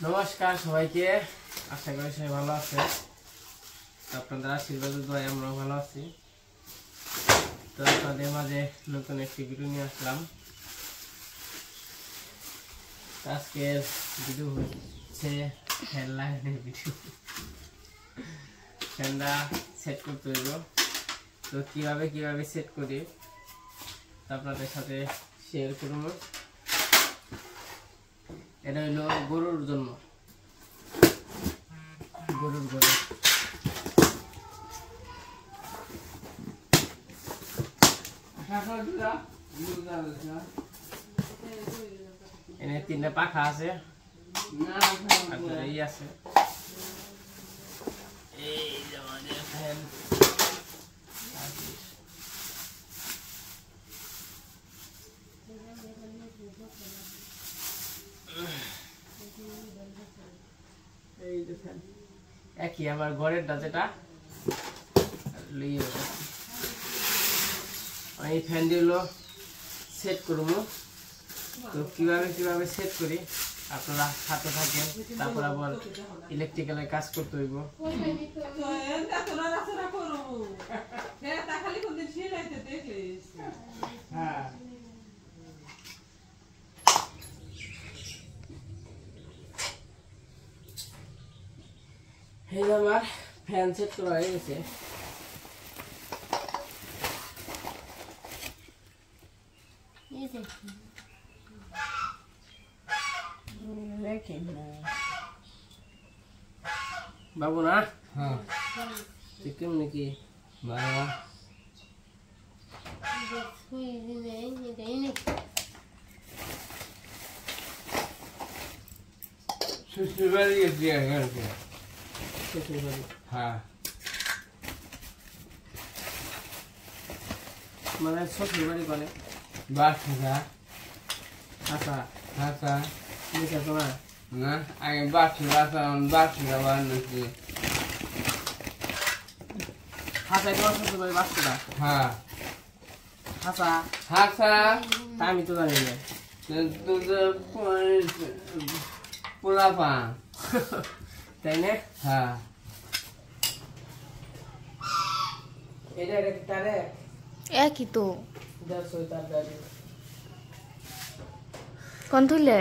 নমস্কার সবাইকে, আশা করি সবাই ভালো আছে। আপনাদের আশীর্বাদ দোয়ায় আমরাও ভালো আছি। তো আপনাদের মাঝে নতুন একটি ভিডিও নিয়ে আসলাম। আজকের ভিডিও হচ্ছে ফ্যান লাগানোর ভিডিও। ফ্যানটা সেট করতে হইব। তো কিভাবে সেট করি আপনাদের সাথে শেয়ার করব। এটা হলো গরুর জন্য, গরুর গরু এনে তিনটা পাখা আছে, এই আছে, এই আমাদের ফ্যান। একই আমার ঘরের যেটা আমি ফ্যান দিল সেট করবো। তো কিভাবে সেট করি আপনারা সাথে থাকেন। তারপর আবার ইলেকট্রিক্যালের কাজ করতে হইব। এই আমার ফ্যান সেট করা হয়ে গেছে। বাবু না, হ্যাঁ কেমন কি বাবা শ্বশুর বাড়ি গেছি। হ্যাঁ মানে শ্বশুর বাড়ি বলে বাসা। আচ্ছা আচ্ছা ঠিক আছে না, আগে বাসি বানাচ্ছি। হাসাই তোমার শ্বশুর বাড়ি বাসটা? হ্যাঁ হাসা তা আমি তো জানি না। পোলাপা তাই না? হ্যাঁ এটা তারে একই তো কোন তুলে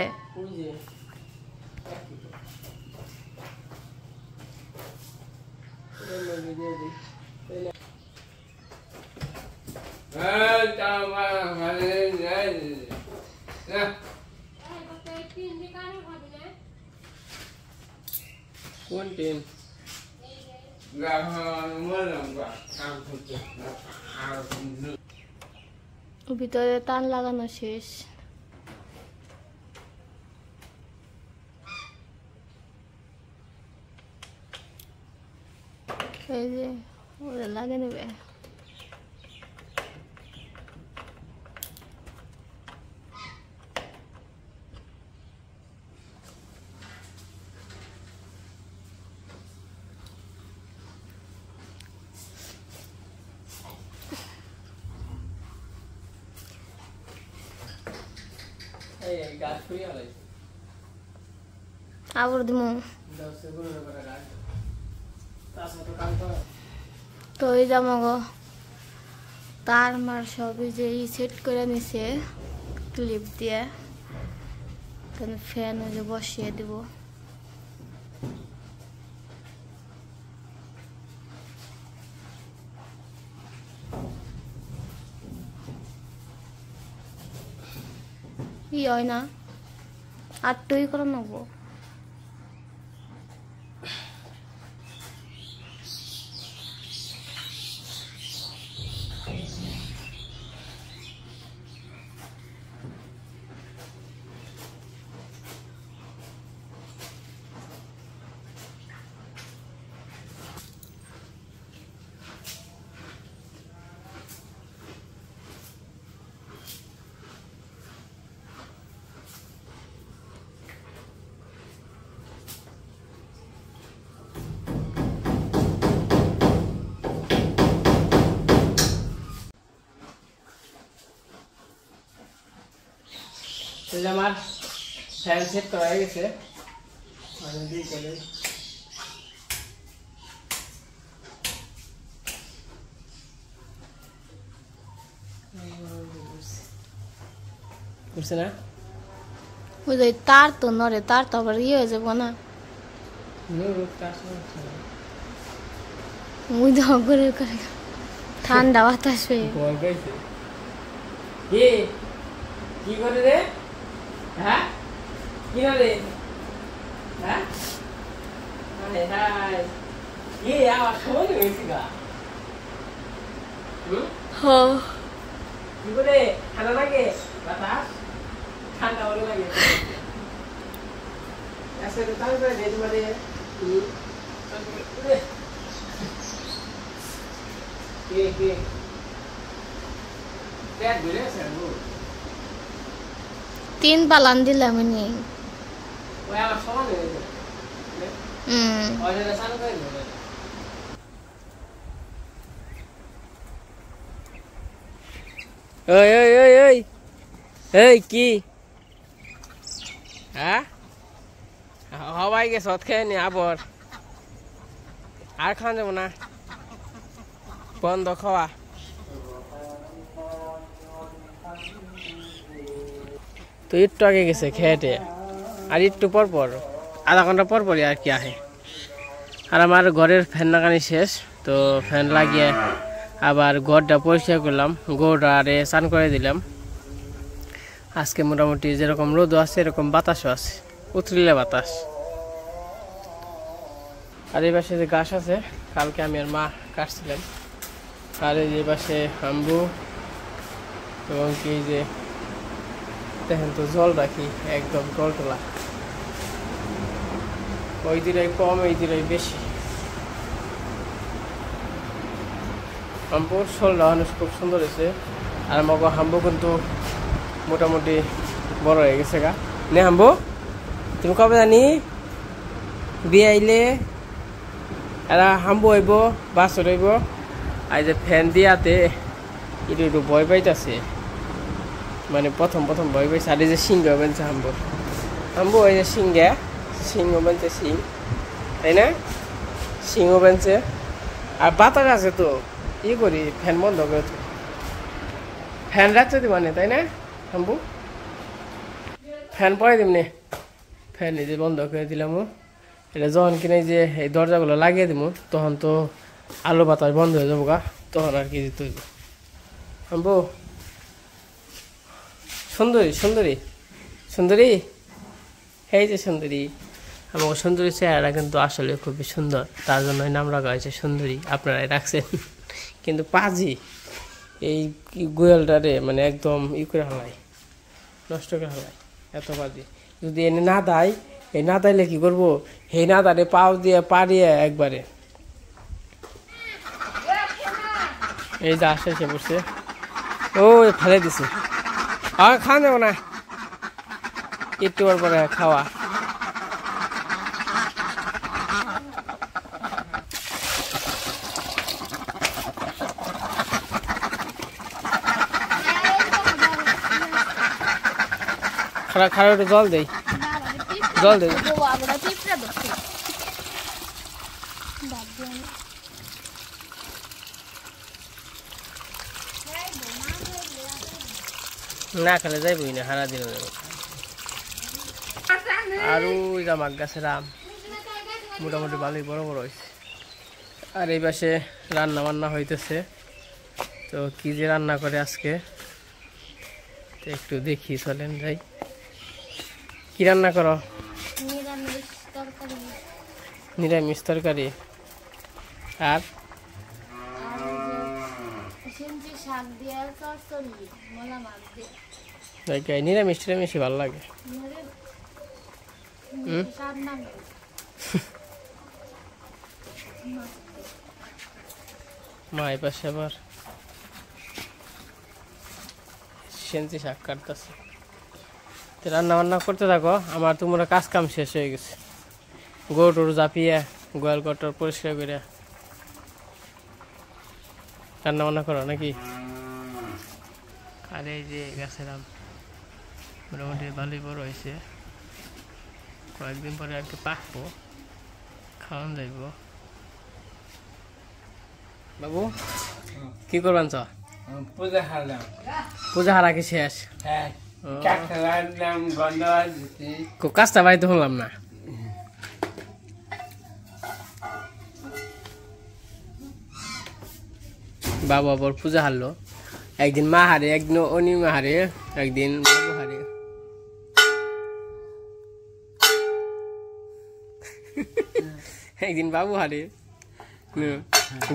কোন টিম ভিতরে তার লাগানো শেষ। এই যে ওরা লাগে নেবে। আবার দিমু তো এই জামাগো তার মার সবই যে সেট করে নিছে ক্লিপ দিয়ে। ফ্যান ওই যে বসিয়ে দিব। ই হয় না আর টুই করে নেবো। আমার ফ্যান সেট করা হয়ে গেছে বুঝছে না ওই যে তার তো নড়ে, তার তো আবার ইয়ে হয়ে যাবো না, ওই তো করে করে ঠান্ডা বাতাস হয়ে। কি করে রে? হ্যাঁ কি রে? হ্যাঁ আমার সময় হয়েছে গা। কি করে ঠান্ডা লাগে? বাতাস ঠান্ডা ভালো লাগে। আসলে তারপরে যে তোমাদের তিন পালান দিলাম নি। কি হ্যাঁ হবাই গেছ খেয়ে নি আবার আর খাওয়া যাবো না, বন্ধ খাওয়া। তো একটু আগে গেছে খেয়েটে, আর একটু পর পর আধা ঘন্টা পর পরই আর কি আহে। আর আমার ঘরের ফ্যান লাগানি শেষ, তো ফ্যান লাগিয়ে আবার ঘরটা পরিষ্কার করলাম, গরুটা আরে স্নান করে দিলাম। আজকে মোটামুটি যেরকম রোদও আছে এরকম বাতাসও আছে, উতরিলে বাতাস। আর এই পাশে যে গাছ আছে কালকে আমি আর মা কাটছিলাম, আর এই পাশে আম্বু এবং কি যে দেখেন তো জল রাখি একদম টলটলা, ওই দিলাই কম এই দিলাই বেশি। হাম্বুর শোলটা খুব সুন্দর হয়েছে, আর আমাকে হাম্বু কিন্তু মোটামুটি বড় হয়ে গেছে গা। নে হাম্বু তুমি কবে জানি বিয়ে আইলে এরা হাম্বু হইব বাছর হইব। আর যে ফ্যান দিয়াতে একটু একটু ভয় পাইতেছে, মানে প্রথম প্রথম ভয় পাইছে। আর এই যে সিংহ বানছে হাম্বু, হাম্বু ওই যে সিংহ বানছে, সিং তাই না, সিংহ বানছে। আর বাতাস আছে তো ই করি ফ্যান বন্ধ করে, তো ফ্যান রাখতে দিব না তাই না হাম্বু, ফ্যান পরে দিব নে, ফ্যান এই যে বন্ধ করে দিলাম। এটা যখন কিনে যে এই দরজাগুলো লাগিয়ে দিব তখন তো আলো বাতাস বন্ধ হয়ে যাবো গা, তখন আর কি দিতে হইব। হাম্বু সুন্দরী সুন্দরী সুন্দরী, এই যে সুন্দরী। আমার সুন্দরী চেহারাটা কিন্তু আসলে খুবই সুন্দর, তার জন্যই নাম রাখা হয়েছে সুন্দরী, আপনারাই রাখছেন। কিন্তু পাজি এই গোয়ালটারে মানে একদম ই করে হালাই, নষ্ট করে হালাই, এত পাজি। যদি এনে না দেয়, এই না দাইলে কি করবো, এই না দাঁড়ে পাও দিয়ে পারিয়ে একবারে এই যে আসে এসে পড়ছে, ও ফেলে দিছে। আর খাওয়া যাবো না, একটু পরে খাওয়া। খারাপ খারাপ একটু জল দেই, জল দেই। না খেলে যাইবই না, হারা দিন। আর ওই জামাক গাছের আম মোটামুটি ভালোই বড় বড় হয়েছে। আর এই পাশে রান্না বান্না হইতেছে, তো কি যে রান্না করে আজকে তো একটু দেখি, চলেন যাই। কি রান্না করো? নিরামিষ তরকারি। আর নিরামিষ টিরামিষই ভালো লাগে। মা এই পাশে আবার সেন্সি শাক কাটতেছে। রান্না বান্না করতে থাকো, আমার তোমরা কাজ কাম শেষ হয়ে গেছে। গরু টরু জাপিয়ে গোয়াল গটর পরিষ্কার করে রান্না বান্না করো নাকি? আর এই যে গাছের আম মোটামুটি ভালোই বড় হয়েছে, কয়েকদিন পরে আর কি পাকবো, খাওয়ান যাইব। বাবু কি করবেন চ? পূজা হারলাম। পূজা হারা কি শেষ? হ্যাঁ, কাঁকড়া রাখলাম, গন্ধ দিচ্ছি। কাজটা বাড়িতে শুনলাম না। বাবু আবার পূজা হারলো, একদিন মা হারে, একদিন অনিমা হারে, একদিন বাবু হারে। একদিন বাবু হারে,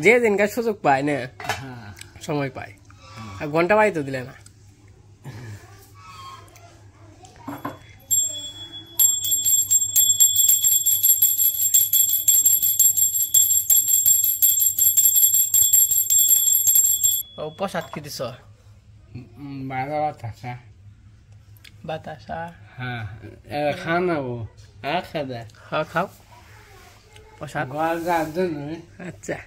যে দিনকার সুযোগ পায় না, সময় পায়, আর ঘন্টা বাড়ি তো দিলে না। ও প্রসাদ কি দিছ? বারো বাতাসা। বাতাসা? হ্যাঁ, খানাবো। হ্যাঁ, খাদা। হ্যাঁ খাও প্রসাদ। ঘর যার জন্য। আচ্ছা।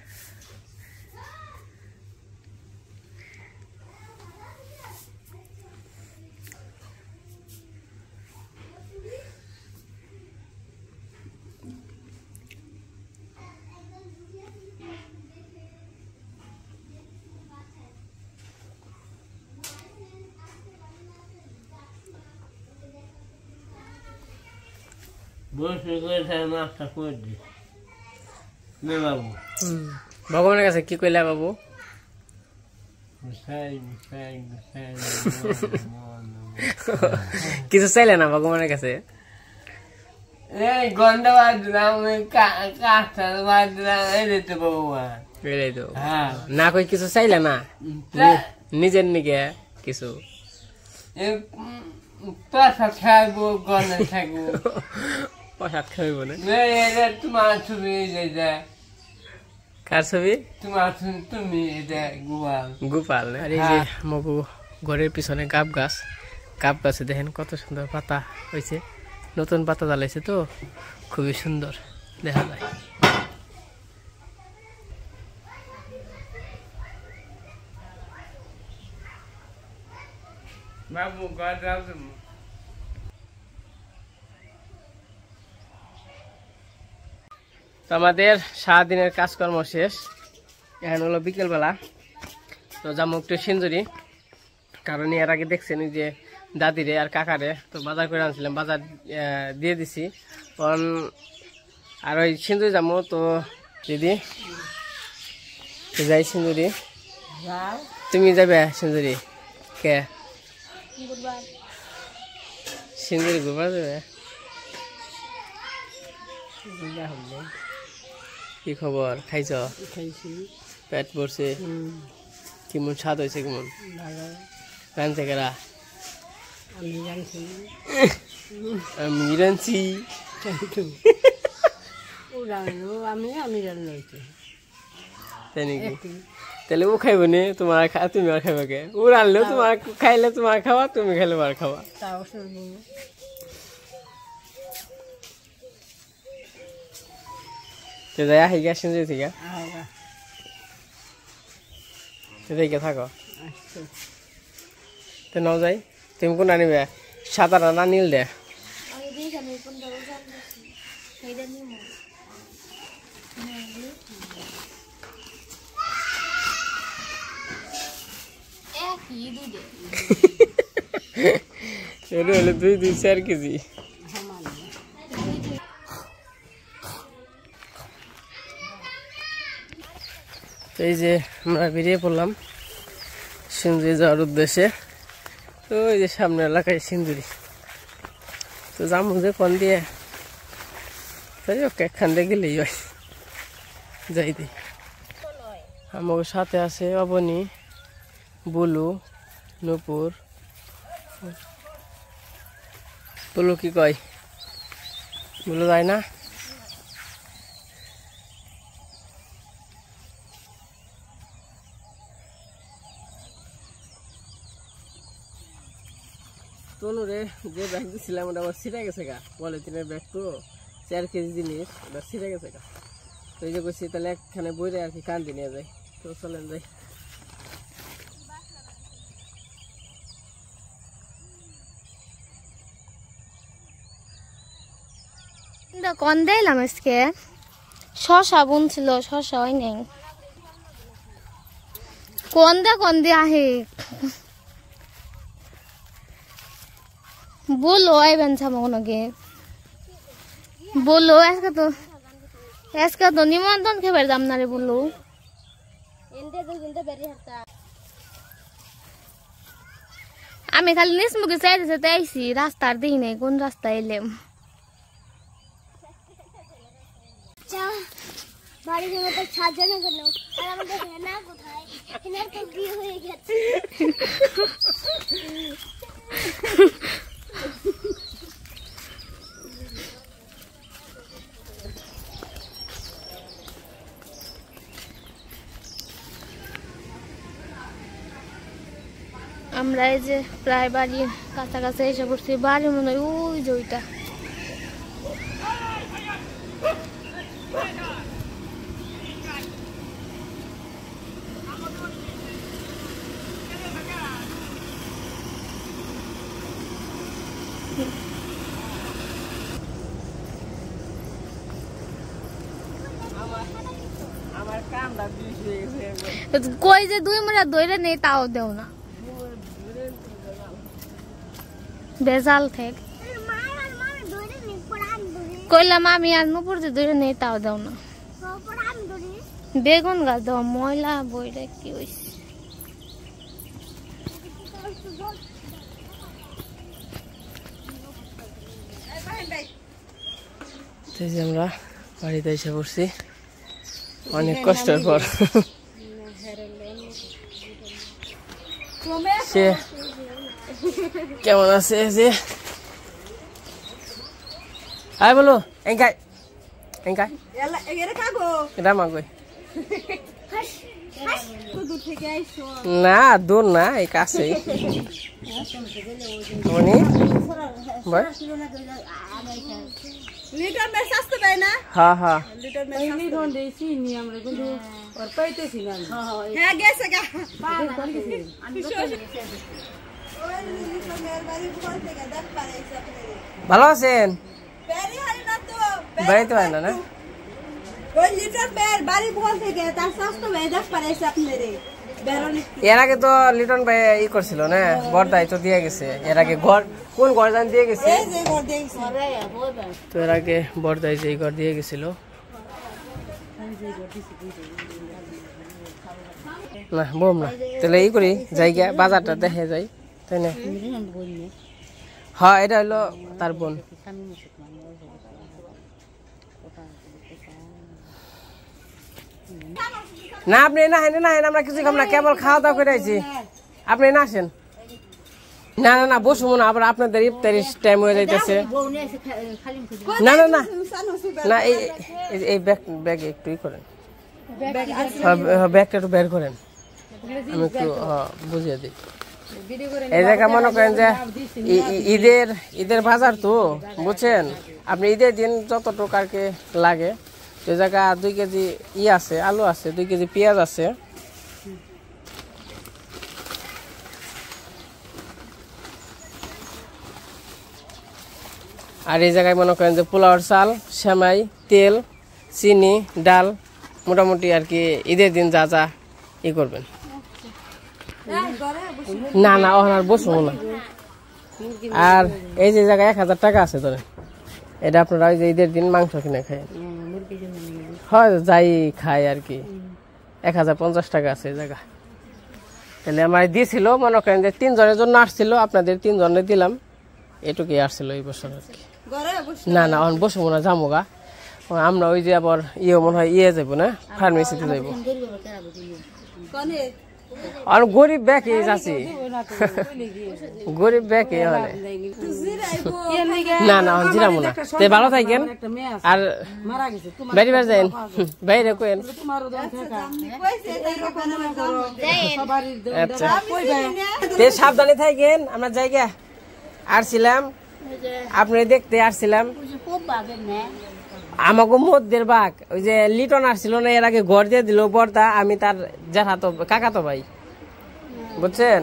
বসে করে নাস্তা করে দি নে বাবু। ভগবানের কাছে কি কইলা বাবু? কিছু চাইলে না ভগবানের কাছে? এই গন্ধ বাদ দিলাম, কাঁচটা বাদ দিলাম, এই দিতে বাবু। বুঝলাই তো, হ্যাঁ, না কই কিছু চাইলে না নিজের নিকে কিছু? প্রসাদ খাইবো, গন্ধ থাকবো। প্রসাদ খাইব না? তোমার ছবি, কার ছবি? তোমার তুমি, এটা গোপাল। গোপাল। আর এই যে মগু ঘরের পিছনে গাব গাছ, গাব গাছে দেখেন কত সুন্দর পাতা হয়েছে, নতুন পাতা জ্বালাইছে তো খুবই সুন্দর দেখা যায়। বাবু ঘর যাও তুমি। তো আমাদের সারাদিনের কাজকর্ম শেষ, এখন হলো বিকেলবেলা। তো যাবো একটু সিঞ্জুরি, কারণ এর আগে দেখছেন যে দাদিরে আর কাকারে তো বাজার করে আনছিলাম, বাজার দিয়ে দিছি। কারণ আর ওই সিঞ্জুরি যাবো। তো দিদি যাই সিঞ্জুরি, তুমি যাবে সিঞ্জুরি? কে সিঞ্জুরি ঘুরবার যাবে? কি খবর? খাইছ? পেট ভরছে? কেমন স্বাদ হয়েছে? কেমন রাঁধছে কেরা? আমি রাঁধছি। তাই নাকি? তাহলে ও খাইব নি তোমার, তুমি আর খাইবা কে? ও রাঁধলেও তোমার খাইলে তোমার খাওয়া, তুমি খাইলে আর খাওয়া। তো যাই আহি গা সিঞ্জুরি থেকে, দেখে থাকো। তো নাও যাই। তুমি কোনটা নিবে, সাদা না নীল দে? এটা হলো 2-4 কেজি। এই যে আমরা বেরিয়ে পড়লাম সিঞ্জুরি যাওয়ার উদ্দেশ্যে। তো ওই যে সামনে এলাকায় সিঞ্জুরি, তো যাবো যে কোন দিয়ে, তাই ওকে একখান দিয়ে গেলেই হয়। যাই দি। আমার সাথে আছে অবনী, বুলু, নূপুর। বুলু কি কয়? বুলু যায় না? তনুরে যে ব্যাগ দিছিলাম ওটা আমার ছিঁড়ে গেছে গা, পলিথিনের ব্যাগ তো 4 কেজি জিনিস, ওটা ছিঁড়ে গেছে গা। তো এই যে করছি তাহলে একখানে বইরে আর কি কান্দি নিয়ে যাই। তো চলেন যাই। কোন দিলাম আজকে শশা বুনছিল শশা হয় নাই কোন দে আহে বলো আইবেন সামনে বলো আজকে তো নিমন্ত্রণ খেবার দাম না রে বলো আমি খালি নিজ মুখে চাইতেছে তাইছি রাস্তার দিই নাই কোন রাস্তা এলাম বাড়ি থেকে তো সাজানো গেল আর আমাদের হেনা কোথায় হেনার তো বিয়ে হয়ে গেছে আমরা এই যে প্রায় বাড়ির কাছাকাছি এসে পড়ছি বাড়ি মনে হয় ওই যে ওইটা কই যে 2 মিনিট ধরে নেই তাও দেও না বেজাল থেক কইলাম আমি আর নুপুর যে ধরে নেই তাও দেও না বেগুন গাছ দেওয়া ময়লা বইটা কি হয়েছে আমরা বাড়িতে এসে পড়ছি অনেক কষ্টের পর সে কেমন আছে যে আয় বলো এঙ্কাই এটা মাগই না দূর না এই কাছেই হ্যাঁ হ্যাঁ ভালো আছেন বাড়িতে হয় না এর আগে তো লিটন ভাই ই করছিল না বর্দাই তো দিয়ে গেছে এর আগে ঘর কোন ঘর জান দিয়ে গেছে তো এর আগে বর্দাই যে ঘর দিয়ে গেছিল না বম না তাহলে ই করি জায়গা বাজারটা দেখে যাই তাই না হ্যাঁ এটা হলো তার বোন না আপনি না হেন না হেন আমরা কিছু খাম না কেবল খাওয়া দাওয়া করে আইছি আপনি না আসেন না না না বসবো না আবার আপনাদের ইফতারির টাইম হয়ে যাইতেছে না না না না এই ব্যাগ একটু ই করেন ব্যাগটা একটু বের করেন আমি একটু বুঝিয়ে দিই এই জায়গা মনে করেন যে ঈদের বাজার তো বুঝছেন আপনি ঈদের দিন যতটুকু আর কি লাগে এই জায়গা 2 কেজি ই আছে আলু আছে 2 কেজি পেঁয়াজ আছে আর এই জায়গায় মনে করেন যে পোলাওর চাল সেমাই তেল চিনি ডাল মোটামুটি আর কি ঈদের দিন যা যা ই করবেন না না ওখানে বসবো না আর এই যে জায়গায় 1000 টাকা আছে ধরেন এটা আপনারা ওই যে ঈদের দিন মাংস কিনে খায় হয় যাই খায় আর কি 1050 টাকা আছে এই জায়গা তাহলে আমার দিয়েছিল মনে করেন যে 3 জনের জন্য আসছিল আপনাদের 3 জনে দিলাম এটুকুই আসছিল এই বছর আর কি না না এখন বসবো না যাবো গা আমরা ওই যে আবার মনে হয় যাবো না ফার্মেসিতে যাবো আর গরিব ব্যাকে আছি গরিব ব্যাকে না না জিরামো না তে ভালো থাকেন আর বাইরে বাইরে যাইন বাইরে কোয়েন আচ্ছা তে সাবধানে থাকেন আমরা জায়গা আসছিলাম আপনি দেখতে আসছিলাম আমাকে মধ্যের বাঘ ওই যে লিটন আসছিল না এর আগে ঘর দিয়ে দিল বর্দা আমি তার জ্যাঠাতো কাকাতো ভাই বুঝছেন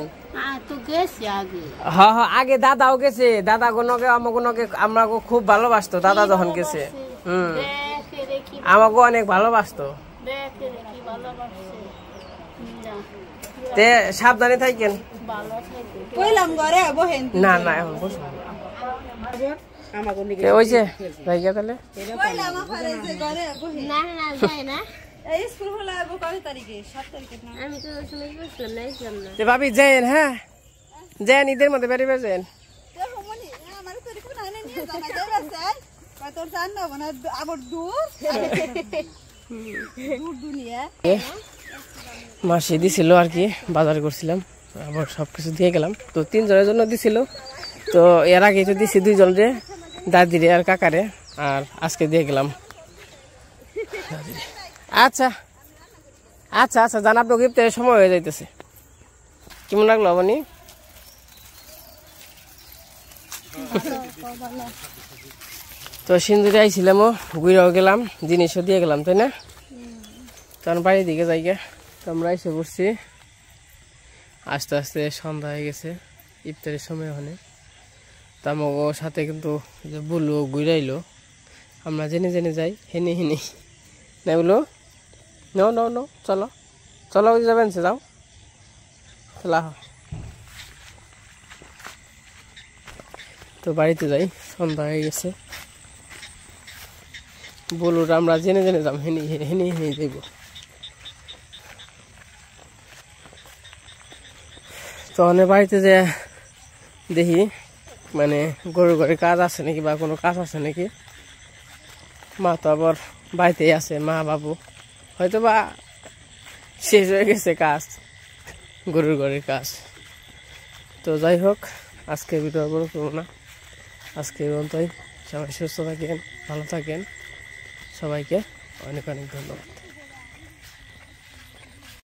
হ্যাঁ হ্যাঁ আগে দাদাও গেছে দাদা গুনকে আমাকে আমরা খুব ভালোবাসতো দাদা যখন গেছে দেখে দেখি আমাকে অনেক ভালোবাসতো। দেখে দেখি ভালোবাসছে না তে সাবধানে থাকেন। ভালো থাকে কইলাম ঘরে বহেন না না এখন বসো। তে ওই যে জায়গা তাহলে কইলাম আপারে যে ঘরে বহেন না না যাই না এই স্কুল হলো আবো কত তারিখে 7 তারিখে না আমি তো ওই সময় বসলাম না এই জন্য তে ভাবি যাইন, হ্যাঁ যাইন, ঈদের মধ্যে বেরিয়ে যাইন। তো মনি আমার তো রিকু না নিয়ে জানা যাবে স্যার কত জান না মানে আবার দূর দূর দুনিয়া মাসি দিছিল আর কি, বাজার করছিলাম, আবার সবকিছু দিয়ে গেলাম। তো 3 জনের জন্য দিছিল, তো এর আগে তো দিছি 2 জনরে, দাদিরে আর কাকারে, আর আজকে দিয়ে গেলাম। আচ্ছা আচ্ছা আচ্ছা জান, আপনার গিফটের সময় হয়ে যাইতেছে। কেমন লাগলো আপনি? তো সিন্দুরে আইছিলামও, ঘুরেও গেলাম, জিনিসও দিয়ে গেলাম, তাই না? তখন বাড়ির দিকে যাই গে। তো আমরা এসে বসছি, আস্তে আস্তে সন্ধ্যা হয়ে গেছে, ইফতারের সময় ওখানে। তো আমাকে সাথে কিন্তু যে বললো ঘুরাইলো, আমরা জেনে জেনে যাই, হেনে হেনে না বলো, নো নো নো, চলো চলো, ওই যাবেন সে, যাও চলা। তো বাড়িতে যাই, সন্ধ্যা হয়ে গেছে, বলুন আমরা জেনে জেনে যাম, হেনে হেনে হেনে যাইব। তো অনেক বাড়িতে যে দেখি মানে গরুর ঘরে কাজ আছে নাকি বা কোনো কাজ আছে নাকি, মা তো আবার বাড়িতেই আছে, মা বাবু হয়তো বা শেষ হয়ে গেছে কাজ, গরুর ঘরের কাজ। তো যাই হোক, আজকে ভিডিও বড় করবো না, আজকে পর্যন্তই। সবাই সুস্থ থাকেন, ভালো থাকেন, সবাইকে অনেক অনেক ধন্যবাদ।